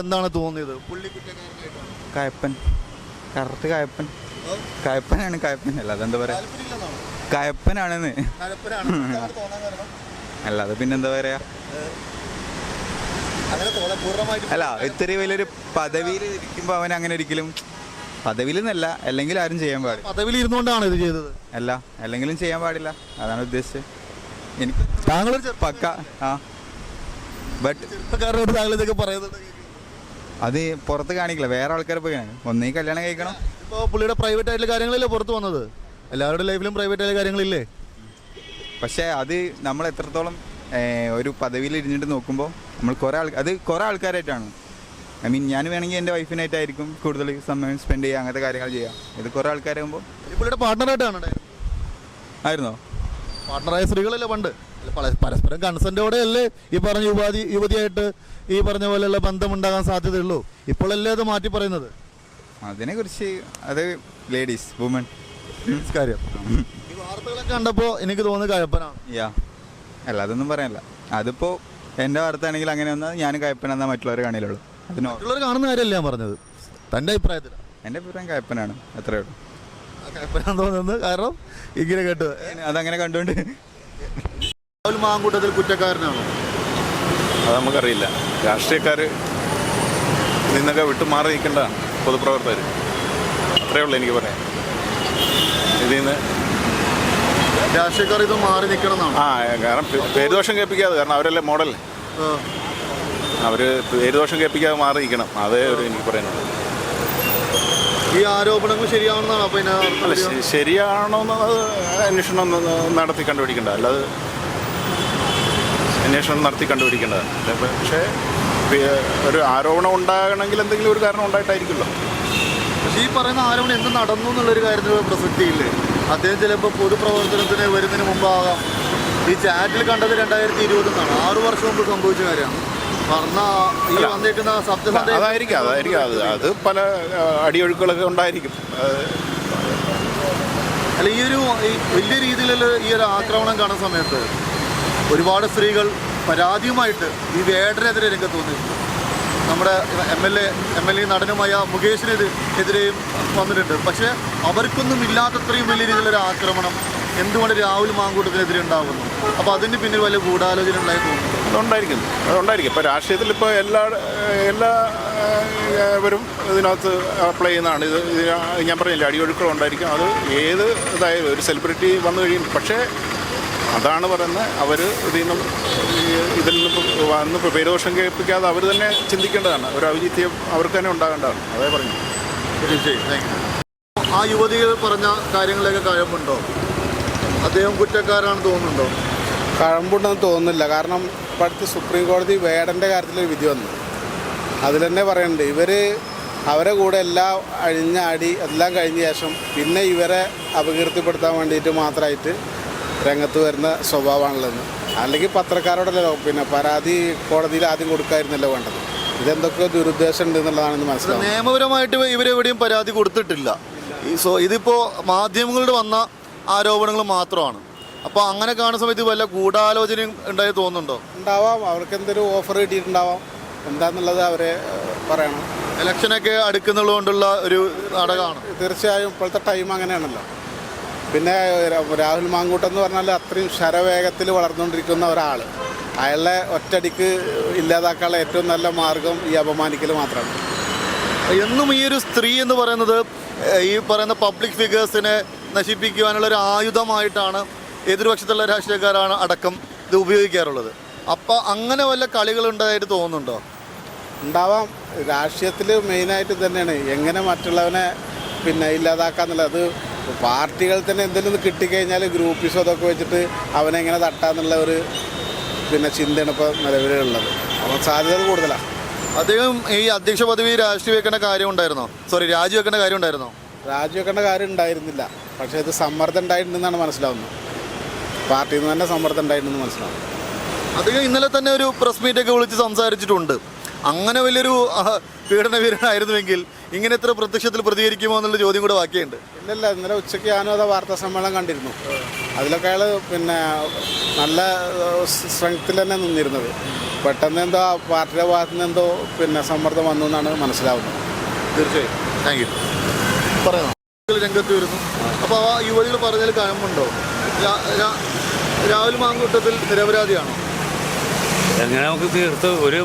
എന്താണ് തോന്നിയത്? കായപ്പൻ, കറക്റ്റ് കായപ്പൻ, കായപ്പനാണ്. കായപ്പൻ അല്ലാതെ എന്താ പറയാ, കായപ്പനാണെന്ന് അല്ലാതെ പിന്നെന്താ പറയാ. അല്ല, ഇത്തിരി വലിയൊരു പദവിയിൽ ഇരിക്കുമ്പോൾ അവൻ അങ്ങനെ ഒരിക്കലും പദവിയിൽ നിന്നല്ല, അല്ലെങ്കിൽ ആരും ചെയ്യാൻ പാടില്ല. പദവിയിൽ ഇരുന്നുകൊണ്ടാണ് ഇത് ചെയ്തത് അല്ല, അല്ലെങ്കിലും ചെയ്യാൻ പാടില്ല, അതാണ് ഉദ്ദേശിച്ചത്. എനിക്ക് താങ്കൾ പക്ക ബട്ട് താങ്കൾ ഇതൊക്കെ പറയുന്നത് അത് പുറത്ത് കാണിക്കില്ല, വേറെ ആൾക്കാരെ പോയി ഒന്നീ കല്യാണം കഴിക്കണം. ഇപ്പോൾ പുള്ളിയുടെ പ്രൈവറ്റ് ആയിട്ടുള്ള കാര്യങ്ങളല്ലേ പുറത്ത് വന്നത്? എല്ലാവരുടെ ലൈഫിലും പ്രൈവറ്റ് ആയിട്ടുള്ള കാര്യങ്ങളില്ലേ? പക്ഷേ അത് നമ്മൾ എത്രത്തോളം ഒരു പദവിയിൽ ഇരുന്നിട്ട് നോക്കുമ്പോൾ നമ്മൾ കുറേ ആൾക്കാരായിട്ടാണ്. ഐ മീൻ, ഞാൻ വേണമെങ്കിൽ എൻ്റെ വൈഫിനായിട്ടായിരിക്കും കൂടുതൽ സമയം സ്പെൻഡ് ചെയ്യുക, അങ്ങനത്തെ കാര്യങ്ങൾ ചെയ്യാം. ഇത് കുറേ ആൾക്കാരാകുമ്പോൾ പുള്ളിയുടെ പാർട്ട്ണറായിട്ടാണ് ആയിരുന്നോ? പാർട്ട്ണറായ സ്ത്രീകളല്ലേ പണ്ട്? പരസ്പരം കൺസെന്റോടെ അല്ലേ ഈ പറഞ്ഞ യുവതിയായിട്ട് ഈ പറഞ്ഞ പോലെയുള്ള ബന്ധമുണ്ടാകാൻ സാധ്യതയുള്ളൂ. ഇപ്പോഴല്ലേ അത് മാറ്റി പറയുന്നത്? അതിനെക്കുറിച്ച് അത് ലേഡീസ് വുമൺ കാര്യം ഈ വാർത്തകളൊക്കെ കണ്ടപ്പോൾ എനിക്ക് തോന്നുന്നത് കഴപ്പനാണ്. അല്ല, അതൊന്നും പറയാനില്ല. അതിപ്പോൾ എൻ്റെ വാർത്തയാണെങ്കിൽ അങ്ങനെ വന്നാൽ ഞാൻ കയപ്പനെന്നാൽ മറ്റുള്ളവർ കാണില്ലുള്ളൂ. മറ്റുള്ളവർ കാണുന്ന കാര്യമല്ല ഞാൻ പറഞ്ഞത്, തൻ്റെ അഭിപ്രായത്തിൽ. എൻ്റെ അഭിപ്രായം കയപ്പനാണ്, അത്രയേ ഉള്ളൂ. കയപ്പനാന്ന് തോന്നുന്നത് കാരണം ഇങ്ങനെ കേട്ടു, അതങ്ങനെ കണ്ടുകൊണ്ട്. രാഹുൽ മാങ്കൂട്ടത്തിൽ കുറ്റക്കാരനാണോ? അത് നമുക്കറിയില്ല. രാഷ്ട്രീയക്കാർ നിന്നൊക്കെ വിട്ടുമാറി നിൽക്കേണ്ടതാണ് പൊതുപ്രവർത്തകർ. അത്രയേ ഉള്ളൂ എനിക്ക് പറയാം. ഇതിൽ നിന്ന് രാഷ്ട്രീയക്കാർ ഇത് മാറി നിൽക്കണം എന്നാണ്. കാരണം പേരുദോഷം കേൾപ്പിക്കാതെ, കാരണം അവരല്ലേ മോഡൽ, അവർ പേരുദോഷം കേൾപ്പിക്കാതെ മാറി നിൽക്കണം. അതേ ഒരു എനിക്ക് പറയാനുള്ളത്. ഈ ആരോപണങ്ങൾ ശരിയാണെന്നാണ്? അപ്പോൾ അല്ല, ശരിയാണോന്ന് അന്വേഷണം നടത്തി കണ്ടുപിടിക്കേണ്ട, അല്ലാതെ അന്വേഷണം നടത്തി കണ്ടുപിടിക്കേണ്ടതാണ്. പക്ഷേ ഒരു ആരോപണം ഉണ്ടാകണമെങ്കിൽ എന്തെങ്കിലും ഒരു കാരണം ഉണ്ടായിട്ടായിരിക്കുമല്ലോ. പക്ഷേ ഈ പറയുന്ന ആരോപണം എന്ത് നടന്നു എന്നുള്ളൊരു കാര്യത്തിൽ പ്രസക്തിയില്ലേ? അദ്ദേഹം ചിലപ്പോൾ പൊതുപ്രവർത്തനത്തിന് വരുന്നതിന് മുമ്പാകാം. ഈ ചാറ്റിൽ കണ്ടത് 2020 എന്നാണ്, 6 വർഷം മുമ്പ് സംഭവിച്ച കാര്യമാണ്. അതായിരിക്കും അത് പല അടിയൊഴുക്കുകളൊക്കെ ഉണ്ടായിരിക്കും. അല്ല, ഈ വലിയ രീതിയിലുള്ള ഈ ഒരു ആക്രമണം കാണുന്ന സമയത്ത് ഒരുപാട് സ്ത്രീകൾ പരാതിയുമായിട്ട് ഈ വേടനെതിരെ രംഗത്ത് വന്നിട്ടുണ്ട്. നമ്മുടെ എം എൽ എ നടനുമായ മുകേഷിനെതിരെയും വന്നിട്ടുണ്ട്. പക്ഷേ അവർക്കൊന്നും ഇല്ലാത്തത്രയും വലിയ രീതിയിലൊരു ആക്രമണം എന്തുകൊണ്ട് രാഹുൽ മാങ്കൂട്ടത്തിനെതിരെ ഉണ്ടാകുന്നു? അപ്പോൾ അതിന് പിന്നിൽ വലിയ ഗൂഢാലോചന ഉണ്ടായി തോന്നുന്നു. അതുണ്ടായിരിക്കും. ഇപ്പോൾ രാഷ്ട്രീയത്തിൽ ഇപ്പോൾ എല്ലാവരും ഇതിനകത്ത് അപ്ലൈ ചെയ്യുന്നതാണ്. ഇത് ഞാൻ പറഞ്ഞില്ല, അടിയൊഴുക്കൾ ഉണ്ടായിരിക്കും. അത് ഏത് ഇതായാലും ഒരു സെലിബ്രിറ്റി വന്നു കഴിയും. പക്ഷേ അതാണ് പറയുന്നത്, അവർ ഇതിൽ നിന്ന് വന്ന് പേരുദോഷം കേൾപ്പിക്കാതെ അവർ തന്നെ ചിന്തിക്കേണ്ടതാണ്. ഒരു ഔചിത്യം അവർക്ക് തന്നെ ഉണ്ടാകേണ്ടതാണ്. അതേ പറഞ്ഞു. ആ യുവതികൾ പറഞ്ഞ കാര്യങ്ങളിലൊക്കെ കഴമ്പുണ്ടോ? അദ്ദേഹം കുറ്റക്കാരാണെന്ന് തോന്നുന്നുണ്ടോ? കഴമ്പുണ്ടെന്ന് തോന്നുന്നില്ല. കാരണം ഇപ്പോൾ അടുത്ത് സുപ്രീം കോടതി വേടൻ്റെ കാര്യത്തിലൊരു വിധി വന്നു. അതിൽ തന്നെ പറയുന്നുണ്ട്, അവരെ കൂടെ എല്ലാം അഴിഞ്ഞാടി എല്ലാം കഴിഞ്ഞ ശേഷം പിന്നെ ഇവരെ അപകീർത്തിപ്പെടുത്താൻ വേണ്ടിയിട്ട് മാത്രമായിട്ട് രംഗത്ത് വരുന്ന സ്വഭാവമാണുള്ളതെന്ന്. അല്ലെങ്കിൽ പത്രക്കാരോടല്ലോ പിന്നെ പരാതി കോടതിയിൽ ആദ്യം കൊടുക്കായിരുന്നല്ലോ വേണ്ടത്. ഇതെന്തൊക്കെ ദുരുദ്ദേശം ഉണ്ട് എന്നുള്ളതാണെന്ന് മനസ്സിലാവും. നിയമപരമായിട്ട് ഇവരെവിടെയും പരാതി കൊടുത്തിട്ടില്ല. ഇതിപ്പോൾ മാധ്യമങ്ങളുടെ വന്ന ആരോപണങ്ങൾ മാത്രമാണ്. അപ്പോൾ അങ്ങനെ കാണുന്ന സമയത്ത് വല്ല ഗൂഢാലോചനയും ഉണ്ടായി തോന്നുന്നുണ്ടോ? ഉണ്ടാവാം, അവർക്ക് എന്തൊരു ഓഫർ കിട്ടിയിട്ടുണ്ടാവാം. എന്താണെന്നുള്ളത് അവരെ പറയണം. ഇലക്ഷനൊക്കെ അടുക്കുന്നുള്ളത് കൊണ്ടുള്ള ഒരു നാടകമാണ്. തീർച്ചയായും ഇപ്പോഴത്തെ ടൈം അങ്ങനെയാണല്ലോ. പിന്നെ രാഹുൽ മാങ്കൂട്ടം എന്ന് പറഞ്ഞാൽ അത്രയും ശരവേഗത്തിൽ വളർന്നുകൊണ്ടിരിക്കുന്ന ഒരാൾ. അയാളെ ഒറ്റയടിക്ക് ഇല്ലാതാക്കാനുള്ള ഏറ്റവും നല്ല മാർഗം ഈ അപമാനിക്കൽ മാത്രമാണ്. എന്നും ഈ ഒരു സ്ത്രീ എന്ന് പറയുന്നത് ഈ പറയുന്ന പബ്ലിക് ഫിഗേഴ്സിനെ നശിപ്പിക്കുവാനുള്ള ഒരു ആയുധമായിട്ടാണ് എതിർപക്ഷത്തുള്ള രാഷ്ട്രീയക്കാരാണ് അടക്കം ഇത് ഉപയോഗിക്കാറുള്ളത്. അപ്പോൾ അങ്ങനെ വല്ല കളികളുണ്ടായിട്ട് തോന്നുന്നുണ്ടോ? ഉണ്ടാവാം. രാഷ്ട്രീയത്തിൽ മെയിനായിട്ട് തന്നെയാണ് എങ്ങനെ മറ്റുള്ളവനെ പിന്നെ ഇല്ലാതാക്കാന്നുള്ളത്. അത് പാർട്ടികൾ തന്നെ എന്തെങ്കിലും കിട്ടിക്കഴിഞ്ഞാൽ ഗ്രൂപ്പിസോ അതൊക്കെ വെച്ചിട്ട് അവനെങ്ങനെ തട്ടാന്നുള്ള ഒരു ചിന്തയാണ് ഇപ്പോൾ നിലവിലുള്ളത്. അപ്പോൾ സാധ്യത കൂടുതലാണ്. അദ്ദേഹം ഈ അധ്യക്ഷ പദവി രാജിവെക്കേണ്ട കാര്യം ഉണ്ടായിരുന്നോ? രാജിവെക്കേണ്ട കാര്യം ഉണ്ടായിരുന്നില്ല. പക്ഷേ ഇത് സമ്മർദ്ദം ഉണ്ടായിട്ടുണ്ടെന്നാണ് മനസ്സിലാവുന്നത്. പാർട്ടിയിൽ നിന്ന് തന്നെ സമ്മർദ്ദം ഉണ്ടായിട്ടുണ്ടെന്ന് മനസ്സിലാവും. അദ്ദേഹം ഇന്നലെ തന്നെ ഒരു പ്രസ് മീറ്റൊക്കെ വിളിച്ച് സംസാരിച്ചിട്ടുണ്ട്. അങ്ങനെ വലിയൊരു പീഡനവീരനായിരുന്നുവെങ്കിൽ ഇങ്ങനെ എത്ര പ്രത്യക്ഷത്തിൽ പ്രതികരിക്കുമോ എന്നുള്ള ചോദ്യം കൂടെ ബാക്കിയുണ്ട്. ഇല്ലല്ല, ഇന്നലെ ഉച്ചയ്ക്ക് ഞാനും അത് വാർത്താ സമ്മേളനം കണ്ടിരുന്നു. അതിലൊക്കെ അയാൾ നല്ല സ്ട്രെങ്ത്തിൽ തന്നെ നിന്നിരുന്നത്. പെട്ടെന്ന് എന്തോ പാർട്ടിയുടെ ഭാഗത്തു നിന്ന് എന്തോ പിന്നെ സമ്മർദ്ദം വന്നു എന്നാണ് മനസ്സിലാവുന്നത്. തീർച്ചയായും. Thank you. പറയാം. രംഗത്ത് വരുന്നു. അപ്പോൾ ആ യുവതികൾ പറഞ്ഞതിൽ കഴമ്പുണ്ടോ? രാഹുൽ മാങ്കൂട്ടത്തിൽ നിരപരാധിയാണോ? എങ്ങനെ നമുക്ക് തീർത്ത് ഒരു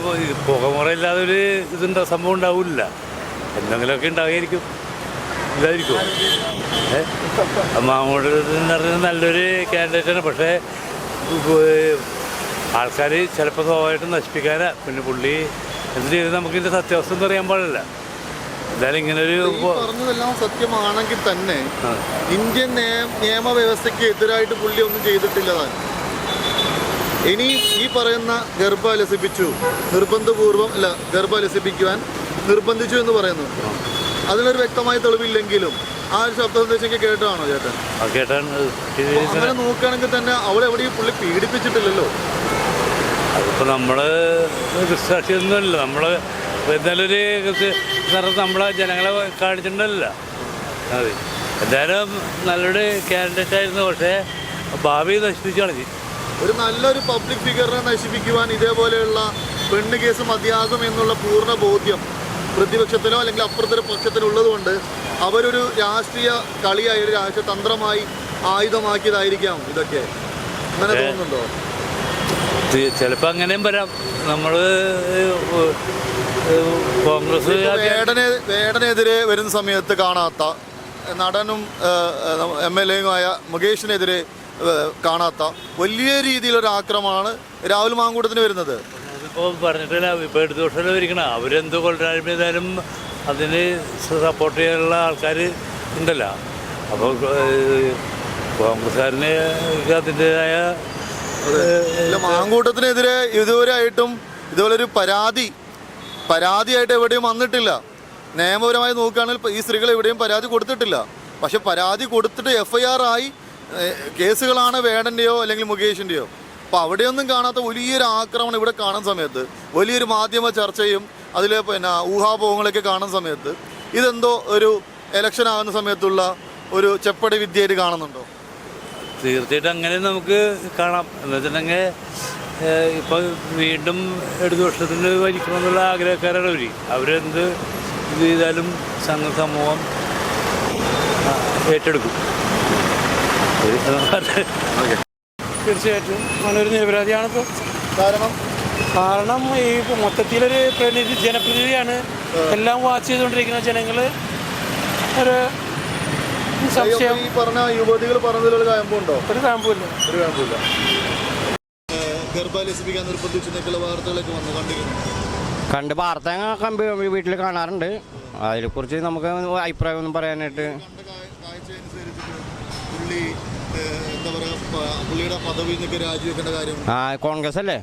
പുകമുറയില്ലാതെ ഒരു ഇതുണ്ടോ സംഭവം ഉണ്ടാവില്ല. എന്തെങ്കിലുമൊക്കെ ഉണ്ടാവുമായിരിക്കും, ഇല്ലായിരിക്കും. മാങ്ങോട്ട് എന്ന് പറഞ്ഞാൽ നല്ലൊരു കാൻഡിഡേറ്റാണ്. പക്ഷേ ആൾക്കാർ ചിലപ്പോൾ സ്വാഭാവികമായിട്ട് നശിപ്പിക്കാനാ. പിന്നെ പുള്ളി എന്ത് ചെയ്ത് നമുക്കിതിൻ്റെ സത്യാവസ്ഥ എന്ന് അറിയാൻ പാടില്ല. എന്തായാലും ഇങ്ങനൊരു പറഞ്ഞതെല്ലാം സത്യമാണെങ്കിൽ തന്നെ ഇന്ത്യൻ നിയമവ്യവസ്ഥയ്ക്ക് എതിരായിട്ട് പുള്ളി ഒന്നും ചെയ്തിട്ടില്ലതാണ്. ഇനി ഈ പറയുന്ന ഗർഭാലസിപ്പിച്ചു നിർബന്ധപൂർവം അല്ല ഗർഭാലസിപ്പിക്കുവാൻ നിർബന്ധിച്ചു എന്ന് പറയുന്നു. അതിനൊരു വ്യക്തമായ തെളിവില്ലെങ്കിലും ആ ഒരു ശബ്ദ സന്ദേശം കേട്ടാണോ ചേട്ടൻ? കേട്ടാണ്. അങ്ങനെ നോക്കുകയാണെങ്കിൽ തന്നെ അവളെ എവിടെയും പുള്ളി പീഡിപ്പിച്ചിട്ടില്ലല്ലോ. അതിപ്പോൾ നമ്മൾ ദൃക്സാക്ഷിയൊന്നുമല്ല. നമ്മൾ എന്തായാലും ഒരു നമ്മളെ ജനങ്ങളെ കാണിച്ചിട്ടുണ്ടല്ലോ. അതെ, എന്തായാലും നല്ലൊരു കാൻഡിഡേറ്റ് ആയിരുന്നു. പക്ഷേ ഭാവി നശിപ്പിച്ചു കളഞ്ഞു. ഒരു നല്ലൊരു പബ്ലിക് ഫിഗറിനെ നശിപ്പിക്കുവാൻ ഇതേപോലെയുള്ള പെണ്ണ് കേസ് മതിയാകും എന്നുള്ള പൂർണ്ണ ബോധ്യം പ്രതിപക്ഷത്തിനോ അല്ലെങ്കിൽ അപ്പുറത്തൊരു പക്ഷത്തിനുള്ളത് കൊണ്ട് അവരൊരു രാഷ്ട്രീയ കളിയായി ഒരു രാഷ്ട്രീയ തന്ത്രമായി ആയുധമാക്കിയതായിരിക്കാം ഇതൊക്കെ. അങ്ങനെ തോന്നുന്നുണ്ടോ? ചിലപ്പോൾ അങ്ങനെയും വരാം. നമ്മൾ കോൺഗ്രസ് വേടനെതിരെ വരുന്ന സമയത്ത് കാണാത്ത നടനും MLA-യുമായ മുകേഷിനെതിരെ കാണാത്ത വലിയ രീതിയിലൊരു ആക്രമണമാണ് രാഹുൽ മാങ്കൂട്ടത്തിന് വരുന്നത്. ഇപ്പോൾ പറഞ്ഞിട്ടില്ല. ഇപ്പോൾ എടുത്ത വർഷം ഇരിക്കണം. അവരെന്ത് കൊള്ളായ്മ ചെയ്താലും അതിന് സപ്പോർട്ട് ചെയ്യാനുള്ള ആൾക്കാർ ഉണ്ടല്ലോ. അപ്പോൾ കോൺഗ്രസ്സുകാരന് അതിൻ്റെതായ മാങ്കൂട്ടത്തിനെതിരെ ഇതുവരെയായിട്ടും ഇതുപോലൊരു പരാതിയായിട്ട് എവിടെയും വന്നിട്ടില്ല. നിയമപരമായി നോക്കുകയാണെങ്കിൽ ഈ സ്ത്രീകൾ എവിടെയും പരാതി കൊടുത്തിട്ടില്ല. പക്ഷെ പരാതി കൊടുത്തിട്ട് FIR ആയി കേസുകളാണ് വേടൻ്റെയോ അല്ലെങ്കിൽ മുകേഷിൻ്റെയോ. അപ്പോൾ അവിടെയൊന്നും കാണാത്ത വലിയൊരു ആക്രമണം ഇവിടെ കാണുന്ന സമയത്ത്, വലിയൊരു മാധ്യമ ചർച്ചയും അതിൽ പിന്നെ ഊഹാപോഹങ്ങളൊക്കെ കാണുന്ന സമയത്ത് ഇതെന്തോ ഒരു ഇലക്ഷൻ ആകുന്ന സമയത്തുള്ള ഒരു ചെപ്പടി വിദ്യയായിട്ട് കാണുന്നുണ്ടോ? തീർച്ചയായിട്ടും അങ്ങനെ നമുക്ക് കാണാം. എന്ന് വെച്ചിട്ടുണ്ടെങ്കിൽ ഇപ്പോൾ വീണ്ടും ഇടതു വർഷത്തിന് ഭരിക്കണമെന്നുള്ള ആഗ്രഹക്കാരാണ് അവർ. അവരെന്ത് ഇത് ചെയ്താലും സമൂഹം ഏറ്റെടുക്കും. തീർച്ചയായിട്ടും നല്ലൊരു നിരപരാധിയാണിപ്പോൾ. കാരണം ഈ മൊത്തത്തിലൊരു ജനപ്രതിനിധിയാണ്. എല്ലാം വാച്ച് ചെയ്തുകൊണ്ടിരിക്കുന്ന ജനങ്ങൾ ഒരു സംശയം. ഈ പറഞ്ഞ യുവതികൾ പറഞ്ഞതിലുള്ള കയമ്പുണ്ടോ? ഒരു കാമ്പുമില്ല. ഗർഭാലസിപ്പിക്കാൻ നിർബന്ധിച്ചെന്നൊക്കെയുള്ള വാർത്തകളൊക്കെ വന്നു കണ്ട് വാർത്ത വീട്ടിൽ കാണാറുണ്ട്. അതിനെക്കുറിച്ച് നമുക്ക് അഭിപ്രായമൊന്നും പറയാനായിട്ട് കോൺഗ്രസ് അല്ലേ?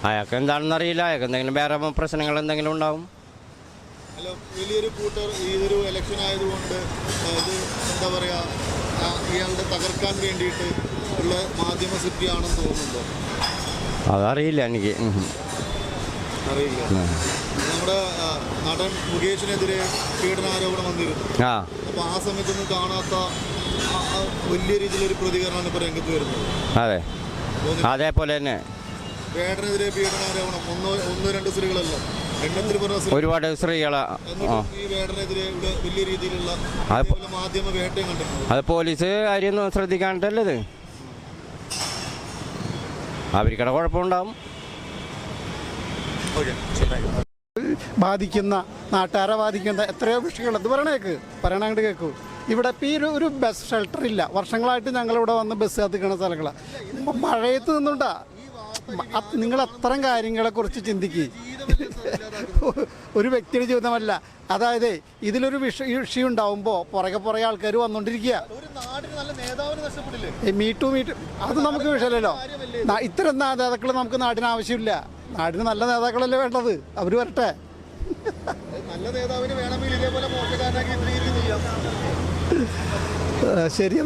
അയാൾക്ക് എന്താണെന്ന് അറിയില്ല. അയാൾക്ക് എന്തെങ്കിലും വേറെ പ്രശ്നങ്ങൾ എന്തെങ്കിലും ഉണ്ടാവും. വലിയൊരു കൂട്ടർ ഇതൊരു ഇലക്ഷൻ ആയതുകൊണ്ട് ഇത് എന്താ പറയുക, ഇയാളുടെ തകർക്കാൻ വേണ്ടിയിട്ട് ഉള്ള മാധ്യമ സൃഷ്ടിയാണെന്ന് തോന്നുന്നുണ്ടോ? അതറിയില്ല എനിക്ക്. അറിയില്ല. നമ്മുടെ നടൻ മുകേഷിനെതിരെ പീഡനാരോപണം വന്നിരുന്നു. അപ്പോൾ ആ സമയത്തൊന്നും കാണാത്ത വലിയ രീതിയിലൊരു പ്രതികരണമാണ് ഇപ്പോൾ രംഗത്ത് വരുന്നത്. അതെ, അതേപോലെ തന്നെ വേടനെതിരെ പീഡനാരോപണം ഒന്നോ രണ്ടോ സ്ത്രീകളല്ല, ഒരുപാട് സ്ത്രീകളാ. ഈ വേടനെതിരെ ഇവിടെ വലിയ രീതിയിലുള്ള മാധ്യമ വേട്ടയും കണ്ടിട്ടുണ്ട്. അത് പോലീസ് കാര്യം ശ്രദ്ധിക്കാനിട്ടല്ലേ. അവർക്കടെ കുഴപ്പമുണ്ടാവും. ബാധിക്കുന്ന നാട്ടുകാരെ ബാധിക്കുന്ന എത്രയോ വിഷയങ്ങൾ ഇത് പറയണങ്ങോട്ട് കേൾക്കൂ. ഇവിടെ ഇപ്പോൾ ഈ ഒരു ബസ് ഷെൽട്ടർ ഇല്ല. വർഷങ്ങളായിട്ട് ഞങ്ങളിവിടെ വന്ന് ബസ് കത്തിക്കുന്ന സ്ഥലങ്ങളാണ്. മഴയത്ത് നിന്നുണ്ടാ നിങ്ങൾ അത്തരം കാര്യങ്ങളെക്കുറിച്ച് ചിന്തിക്കുക. ഒരു വ്യക്തിയുടെ ജീവിതമല്ല. അതായത് ഇതിലൊരു വിഷയം ഉണ്ടാവുമ്പോൾ പുറകെ ആൾക്കാർ വന്നുകൊണ്ടിരിക്കുക. മീറ്റു അത് നമുക്ക് വിഷയമല്ലല്ലോ. ഇത്തരം നേതാക്കൾ നമുക്ക് നാടിന് ആവശ്യമില്ല. നാടിന് നല്ല നേതാക്കളല്ലേ വേണ്ടത്. അവർ വരട്ടെ. നല്ല നേതാവിന് വേണമെങ്കിൽ ഇതേപോലെ മോശക്കാരനാക്കി ചെയ്യാം. ശരി.